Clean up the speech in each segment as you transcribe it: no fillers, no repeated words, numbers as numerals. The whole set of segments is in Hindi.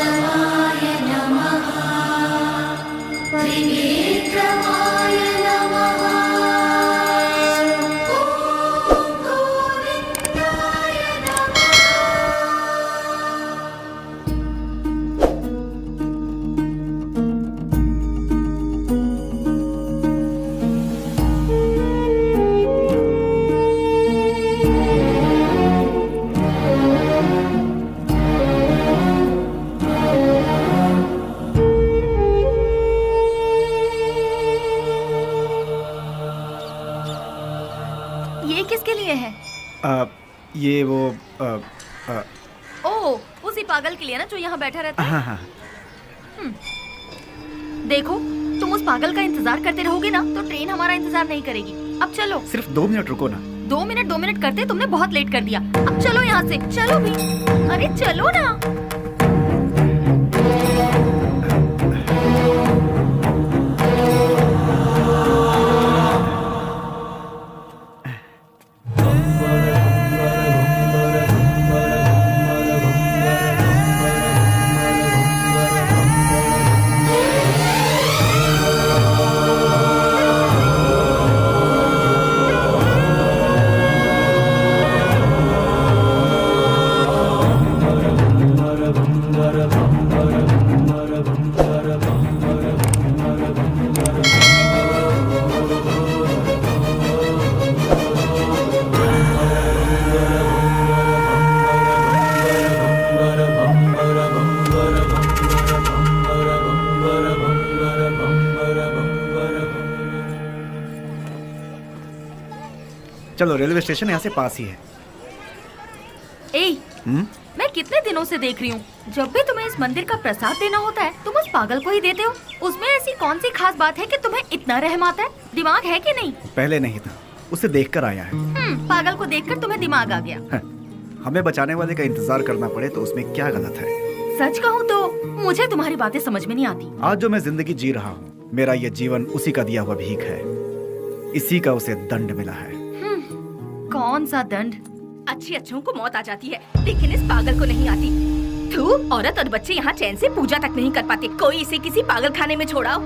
त्रिनेत्रमाय नमः त्रिनेत्रमाय नमः ॐ गोविन्दाय नमः। ये किसके लिए है? ये वो ओह, उसी पागल के लिए ना जो यहाँ बैठा रहता है। हाँ हाँ। देखो, तुम उस पागल का इंतजार करते रहोगे ना तो ट्रेन हमारा इंतजार नहीं करेगी। अब चलो। सिर्फ 2 मिनट रुको ना। 2 मिनट करते तुमने बहुत लेट कर दिया। अब चलो यहाँ से, चलो भी। अरे चलो ना। चलो, रेलवे स्टेशन यहाँ से पास ही है। ए, मैं कितने दिनों से देख रही हूँ, जब भी तुम्हें इस मंदिर का प्रसाद देना होता है तुम उस पागल को ही देते हो। उसमें ऐसी कौन सी खास बात है कि तुम्हें इतना रहम आता है? दिमाग है कि नहीं? पहले नहीं था, उसे देखकर आया है। पागल को देखकर तुम्हें दिमाग आ गया। हमें बचाने वाले का इंतजार करना पड़े तो उसमें क्या गलत है? सच कहूँ तो मुझे तुम्हारी बातें समझ में नहीं आती। आज जो मैं जिंदगी जी रहा हूँ, मेरा ये जीवन उसी का दिया हुआ भीख है। इसी का उसे दंड मिला है। कौन सा दंड? अच्छी अच्छों को मौत आ जाती है, लेकिन इस पागल को नहीं आती। थू, औरत और बच्चे यहाँ चैन से पूजा तक नहीं कर पाते। कोई इसे किसी पागल खाने में छोड़ाओ।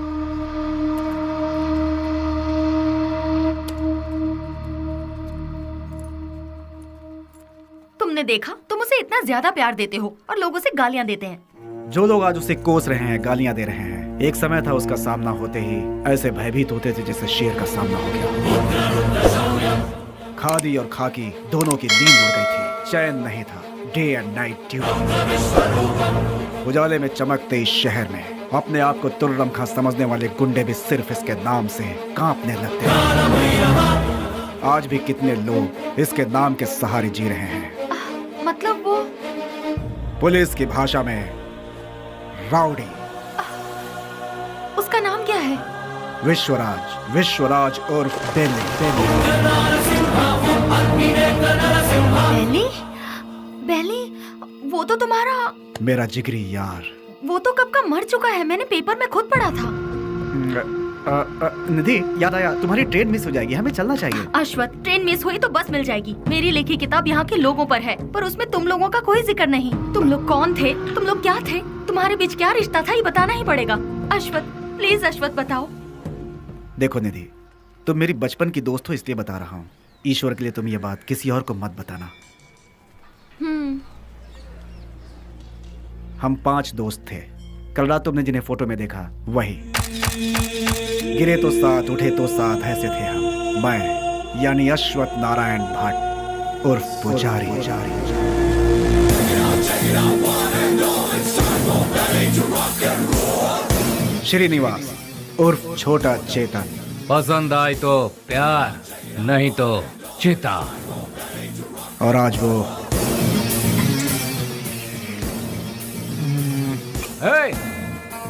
तुमने देखा, तुम उसे इतना ज्यादा प्यार देते हो और लोग उसे गालियाँ देते हैं। जो लोग आज उसे कोस रहे हैं, गालियां दे रहे हैं, एक समय था उसका सामना होते ही ऐसे भयभीत होते थे जैसे शेर का सामना हो गया। खादी और खाकी दोनों की नींद उड़ गई थी, चैन नहीं था। Day and night duty. उजाले में चमकते इस शहर में अपने आप को तुर्रमखा समझने वाले गुंडे भी सिर्फ इसके नाम से कांपने लगते हैं। आज भी कितने लोग इसके नाम के सहारे जी रहे हैं। मतलब वो पुलिस की भाषा में राउडी। उसका नाम क्या है? विश्वराज उर्फ बेली। बेली? बेली? वो तो तुम्हारा मेरा जिगरी यार। वो तो कब का मर चुका है, मैंने पेपर में खुद पढ़ा था। निधि, याद आया, तुम्हारी ट्रेन मिस हो जाएगी, हमें चलना चाहिए। अश्वत, ट्रेन मिस हुई तो बस मिल जाएगी। मेरी लिखी किताब यहाँ के लोगों पर है, पर उसमें तुम लोगों का कोई जिक्र नहीं। तुम लोग कौन थे? तुम लोग क्या थे? तुम्हारे बीच क्या रिश्ता था, ये बताना ही पड़ेगा। अश्वत, प्लीज अश्वत बताओ। देखो निधि, तुम मेरी बचपन की दोस्त हो इसलिए बता रहा हूँ। ईश्वर के लिए तुम ये बात किसी और को मत बताना। हम 5 दोस्त थे। कल रात तुमने जिन्हें फोटो में देखा वही। गिरे तो साथ, उठे तो साथ, ऐसे थे हम। मैं यानी अश्वत नारायण भट्ट उर्फ पुजारी। श्रीनिवास उर्फ छोटा चेतन। पसंद आए तो प्यार, नहीं तो चिता। और आज वो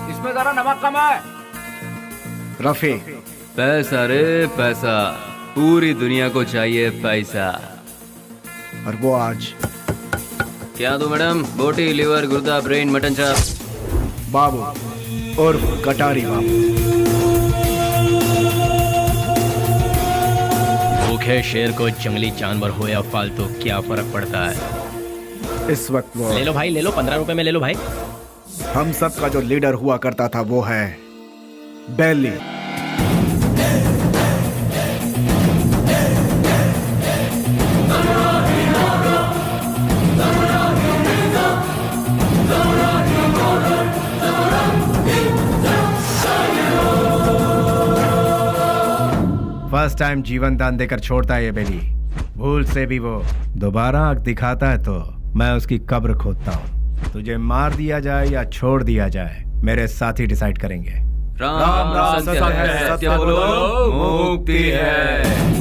इसमें जरा नमक कम है। रफी। पैसा रे पैसा, पूरी दुनिया को चाहिए पैसा। और वो आज क्या दो मैडम? बोटी, लिवर, गुर्दा, ब्रेन, मटन चाप। बाबू उर्फ कटारी बाबू। भूखे शेर को जंगली जानवर हो या फालतू क्या फर्क पड़ता है? इस वक्त वो ले लो भाई, ले लो, 15 रुपए में ले लो भाई। हम सब का जो लीडर हुआ करता था वो है बेली। फर्स्ट टाइम जीवन दान देकर छोड़ता है ये बेली। भूल से भी वो दोबारा आंख दिखाता है तो मैं उसकी कब्र खोदता हूँ। तुझे मार दिया जाए या छोड़ दिया जाए मेरे साथी डिसाइड करेंगे। राम राम सत्य है, सत्य बोलो मुक्ति है।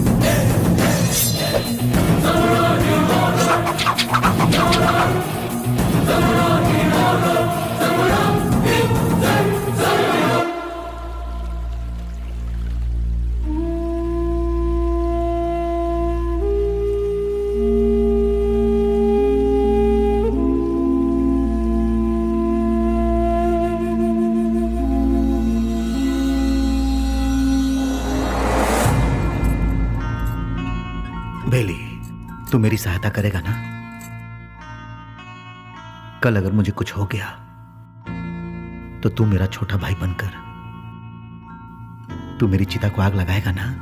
बेली, तू मेरी सहायता करेगा ना? कल अगर मुझे कुछ हो गया तो तू मेरा छोटा भाई बनकर तू मेरी चिता को आग लगाएगा ना?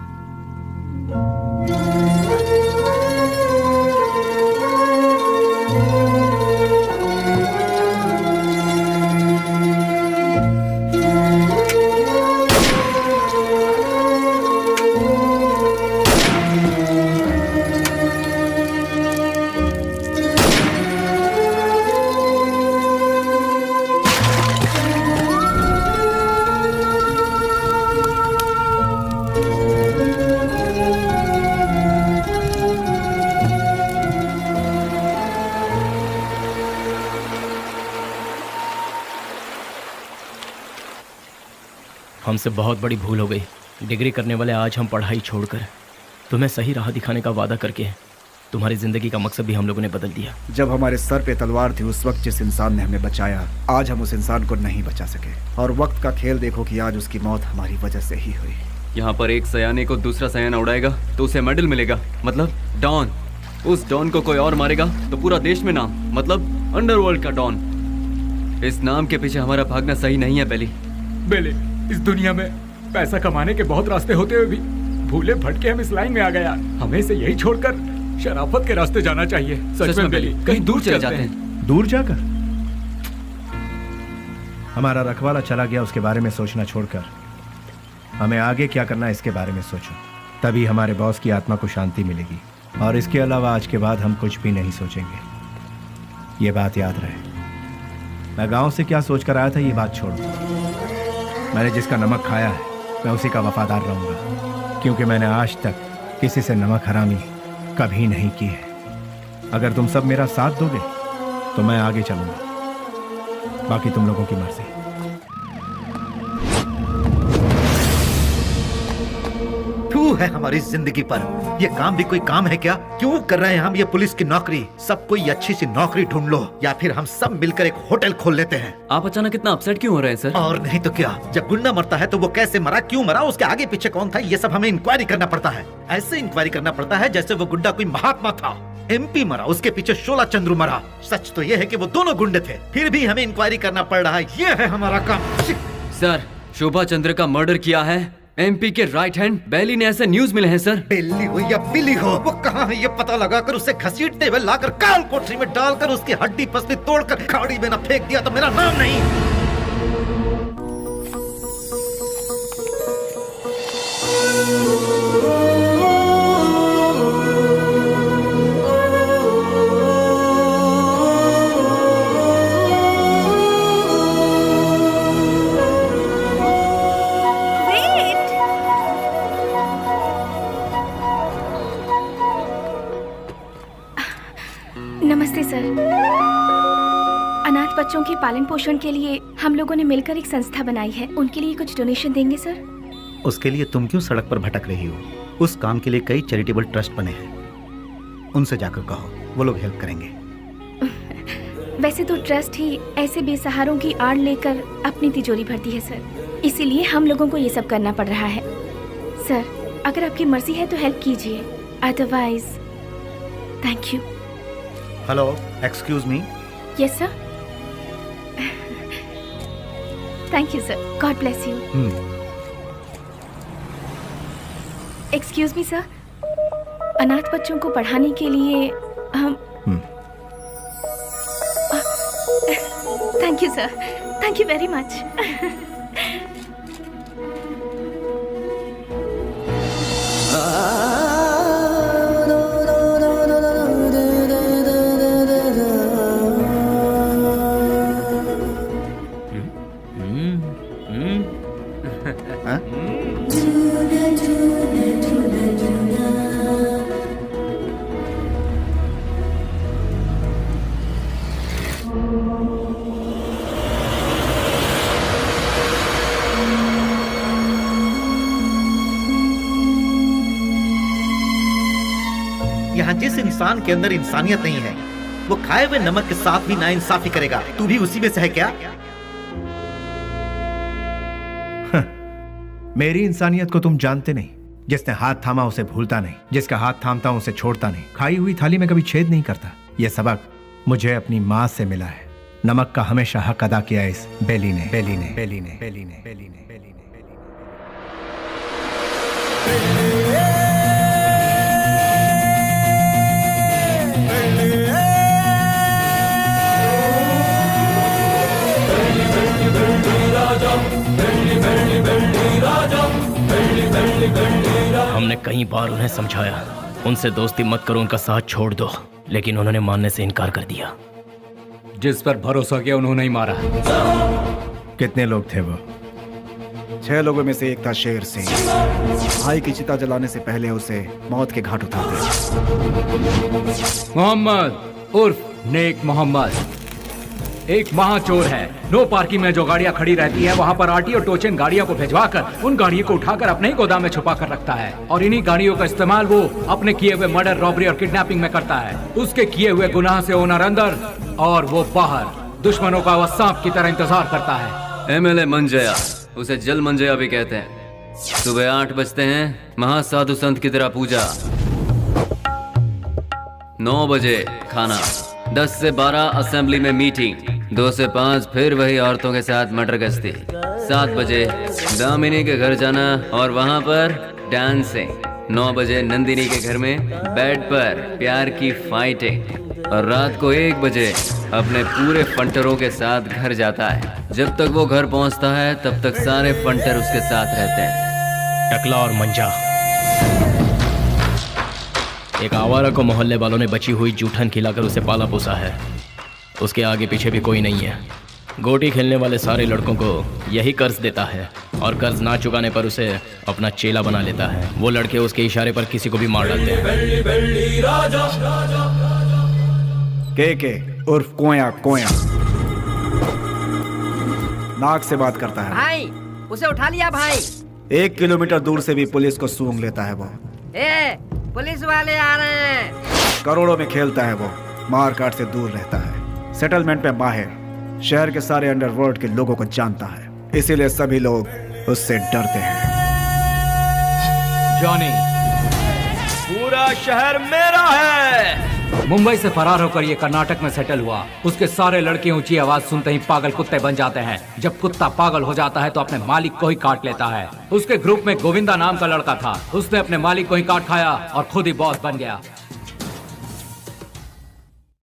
हमसे बहुत बड़ी भूल हो गई। डिग्री करने वाले आज हम पढ़ाई छोड़कर तुम्हें सही राह दिखाने का वादा करके तुम्हारी जिंदगी का मकसद भी हम लोगों ने बदल दिया। जब हमारे सर पे तलवार थी उस वक्त जिस इंसान ने हमें बचाया, आज हम उस इंसान को नहीं बचा सके। और वक्त का खेल देखो कि आज उसकी मौत हमारी वजह से ही हुई। यहाँ पर एक सयाने को दूसरा सयाना उड़ाएगा तो उसे मेडल मिलेगा, मतलब डॉन। उस डॉन को कोई और मारेगा तो पूरा देश में नाम, मतलब अंडरवर्ल्ड का डॉन। इस नाम के पीछे हमारा भागना सही नहीं है बेली। बेली, इस दुनिया में पैसा कमाने के बहुत रास्ते होते हुए भी भूले भटके हम इस लाइन में आ गए। हमें इसे यही छोड़कर शराफत के रास्ते जाना चाहिए। सच में बेली, कहीं दूर चले जाते हैं। दूर जाकर हमारा रखवाला चला गया, उसके बारे में सोचना छोड़कर हमें आगे क्या करना है इसके बारे में सोचो। तभी हमारे बॉस की आत्मा को शांति मिलेगी। और इसके अलावा आज के बाद हम कुछ भी नहीं सोचेंगे। ये बात याद रहे। मैं गांव से क्या सोचकर आया था ये बात छोड़ो। मैंने जिसका नमक खाया है मैं उसी का वफादार रहूंगा, क्योंकि मैंने आज तक किसी से नमक हरामी कभी नहीं की है। अगर तुम सब मेरा साथ दोगे तो मैं आगे चलूंगा, बाकी तुम लोगों की मर्जी। तू है हमारी जिंदगी पर। ये काम भी कोई काम है क्या? क्यों कर रहे हैं हम ये पुलिस की नौकरी? सब कोई अच्छी सी नौकरी ढूंढ लो या फिर हम सब मिलकर एक होटल खोल लेते हैं। आप अचानक इतना अपसेट क्यों हो रहे हैं सर? और नहीं तो क्या, जब गुंडा मरता है तो वो कैसे मरा, क्यों मरा, उसके आगे पीछे कौन था, ये सब हमें इंक्वायरी करना पड़ता है। ऐसे इंक्वायरी करना पड़ता है जैसे वो गुंडा कोई महात्मा था। MP मरा, उसके पीछे शोला चंद्रू मरा। सच तो ये है कि वो दोनों गुंडे थे, फिर भी हमें इंक्वायरी करना पड़ रहा है। ये है हमारा काम। सर, शोभा चंद्र का मर्डर किया है MP के राइट हैंड बेली ने, ऐसे न्यूज मिले हैं सर। बेली हो या बिली हो, वो कहाँ है ये पता लगाकर उसे घसीटते हुए लाकर काल कोठरी में डालकर उसकी हड्डी पसली तोड़कर खाड़ी में न फेंक दिया तो मेरा नाम नहीं। नमस्ते सर। अनाथ बच्चों के पालन पोषण के लिए हम लोगों ने मिलकर एक संस्था बनाई है। उनके लिए कुछ डोनेशन देंगे सर? उसके लिए तुम क्यों सड़क पर भटक रही हो? उस काम के लिए कई चैरिटेबल ट्रस्ट बने हैं, उनसे जाकर कहो, वो लोग हेल्प करेंगे। वैसे तो ट्रस्ट ही ऐसे बेसहारों की आड़ लेकर अपनी तिजोरी भरती है सर, इसीलिए हम लोगों को ये सब करना पड़ रहा है। सर, अगर आपकी मर्जी है तो हेल्प कीजिए, otherwise thank you. Hello, excuse me. Yes sir. Thank you sir, God bless you. Excuse me sir, अनाथ बच्चों को पढ़ाने के लिए हम thank you sir, thank you very much. यहाँ जिस इंसान के अंदर इंसानियत नहीं है वो खाए हुए नमक के साथ भी नाइंसाफी करेगा। तू भी उसी में से है क्या? मेरी इंसानियत को तुम जानते नहीं। जिसने हाथ थामा उसे भूलता नहीं, जिसका हाथ थामता उसे छोड़ता नहीं, खाई हुई थाली में कभी छेद नहीं करता। यह सबक मुझे अपनी माँ से मिला है। नमक का हमेशा हक अदा किया इस बेली ने, बेली ने, बेली ने, बेली ने, बेली ने, बेली ने। हमने कई बार उन्हें समझाया, उनसे दोस्ती मत करो, उनका साथ छोड़ दो, लेकिन उन्होंने मानने से इनकार कर दिया। जिस पर भरोसा किया उन्होंने ही मारा। कितने लोग थे वो? 6 लोगों में से एक था शेर सिंह। भाई की चिता जलाने से पहले उसे मौत के घाट उतारते। मोहम्मद उर्फ नेक मोहम्मद एक महाचोर है। नो पार्किंग में जो गाड़ियां खड़ी रहती हैं वहां पर आरटी और टोचन गाड़ियों को भिजवाकर उन गाड़ियों को उठाकर अपने ही गोदाम में छुपा कर रखता है और इन्हीं गाड़ियों का इस्तेमाल वो अपने किए हुए मर्डर, रॉबरी और किडनैपिंग में करता है। उसके किए हुए गुनाह से ओनर अंदर और वो बाहर, दुश्मनों का वह सांप की तरह इंतजार करता है। MLA मंजया, उसे जल मंजया भी कहते हैं। सुबह 8 बजते हैं, महासाधु संत की तरह पूजा। 9 बजे खाना, 10 से 12 असेंबली में मीटिंग, 2 से 5 फिर वही औरतों के साथ मटर गश्ती, 7 बजे दामिनी के घर जाना और वहां पर डांसिंग, 9 बजे नंदिनी के घर में बेड पर प्यार की फाइटिंग और रात को 1 बजे अपने पूरे फंटरों के साथ घर जाता है। जब तक वो घर पहुंचता है तब तक सारे फंटर उसके साथ रहते हैं। टकला और मंजा, एक आवारा को मोहल्ले वालों ने बची हुई जूठन खिलाकर उसे पाला पोसा है। उसके आगे पीछे भी कोई नहीं है। गोटी खेलने वाले सारे लड़कों को यही कर्ज देता है और कर्ज ना चुकाने पर उसे अपना चेला बना लेता है। वो लड़के उसके इशारे पर किसी को भी मार डालते हैं। के उर्फ कोया कोया नाक से बात करता है। भाई उसे उठा लिया भाई। 1 किलोमीटर दूर से भी पुलिस को सूंघ लेता है वो। पुलिस वाले आ रहे हैं। करोड़ों में खेलता है वो, मार काट से दूर रहता है, सेटलमेंट में माहिर, शहर के सारे अंडरवर्ल्ड के लोगों को जानता है, इसीलिए सभी लोग उससे डरते हैं। जॉनी, पूरा शहर मेरा है। मुंबई से फरार होकर ये कर्नाटक में सेटल हुआ। उसके सारे लड़के ऊंची आवाज सुनते ही पागल कुत्ते बन जाते हैं। जब कुत्ता पागल हो जाता है तो अपने मालिक को ही काट लेता है। उसके ग्रुप में गोविंदा नाम का लड़का था। उसने अपने मालिक को ही काट खाया और खुद ही बॉस बन गया।